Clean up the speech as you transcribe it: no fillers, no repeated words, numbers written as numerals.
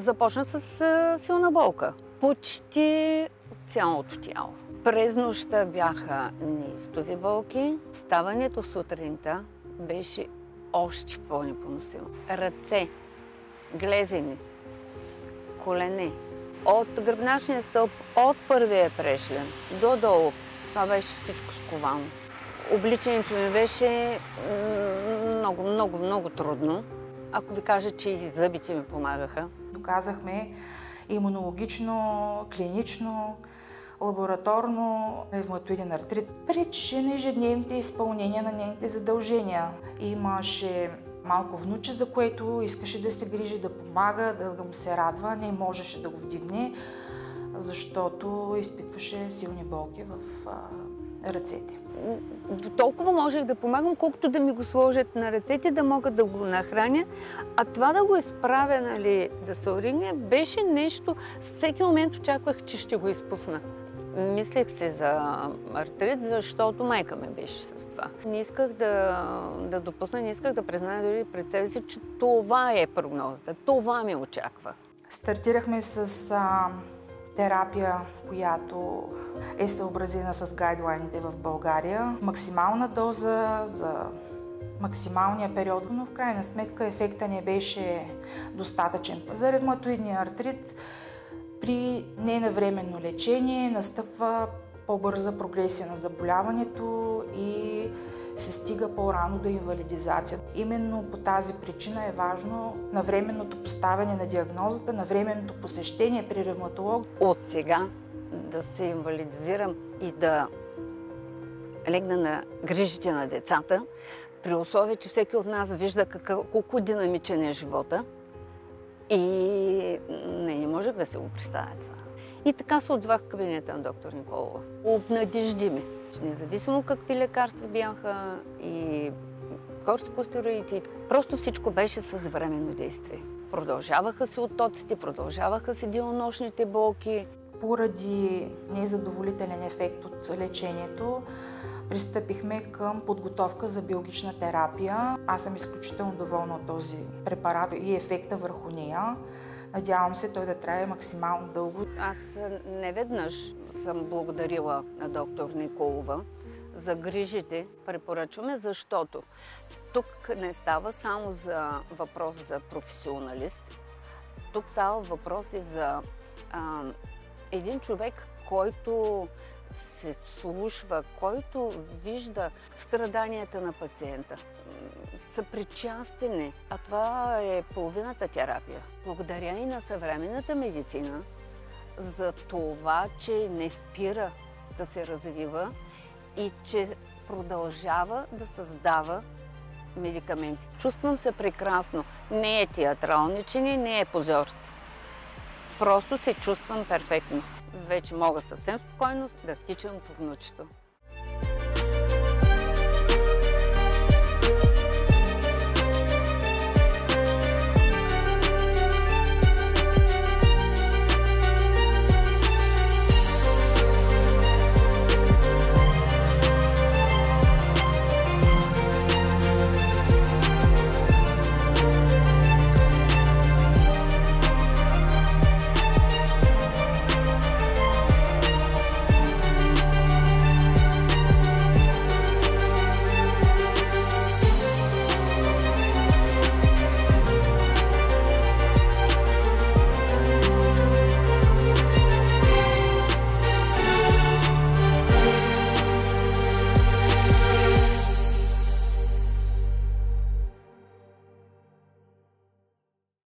Започна с силна болка. Почти цялото тяло. През нощта бяха неистови болки. Ставането сутринта беше още по-непоносимо. Ръце, глезени, колене. От гръбначния стълб, от първия прешлен до долу, това беше всичко сковано. Обличането ми беше много трудно. Ако ви кажа, че и зъбите ми помагаха. Доказахме имунологично, клинично, лабораторно ревматоиден артрит. Пречеше на ежедневните изпълнения на нейните задължения. Имаше малко внуче, за което искаше да се грижи, да помага, да му се радва. Не можеше да го вдигне, защото изпитваше силни болки в ръцете. До толкова можех да помагам, колкото да ми го сложат на ръцете, да мога да го нахраня. А това да го изправя, нали, да се оригне, беше нещо, всеки момент очаквах, че ще го изпусна. Мислех се за артрит, защото майка ме беше с това. Не исках да допусна, не исках да призная дори пред себе си, че това е прогнозата, това ме очаква. Стартирахме с терапия, която е съобразена с гайдлайните в България. Максимална доза за максималния период, но в крайна сметка ефекта не беше достатъчен. За ревматоидния артрит при ненавременно лечение настъпва по-бърза прогресия на заболяването и се стига по-рано до инвалидизация. Именно по тази причина е важно навременното поставяне на диагнозата, навременното посещение при ревматолог. От сега да се инвалидизирам и да легна на грижите на децата, при условие, че всеки от нас вижда колко динамичен е живота, и не можех да се го представя това. И така се отзвах в кабинета на доктор Николова. Обнадежди ме, че независимо какви лекарства бяха и кортикостероиди, просто всичко беше с временно действие. Продължаваха се оттоците, продължаваха се денонощните болки. Поради незадоволителен ефект от лечението, пристъпихме към подготовка за биологична терапия. Аз съм изключително доволна от този препарат и ефекта върху нея. Надявам се той да трае максимално дълго. Аз неведнъж съм благодарила на доктор Николова за грижите. Препоръчваме, защото тук не става само за въпрос за професионалист. Тук става въпрос и за един човек, който се вслушва, който вижда страданията на пациента, съпричастен е, а това е половината терапия. Благодаря и на съвременната медицина за това, че не спира да се развива и че продължава да създава медикаменти. Чувствам се прекрасно. Не е театралничене, не е позорство. Просто се чувствам перфектно. Вече мога съвсем спокойно да тичам по внучето.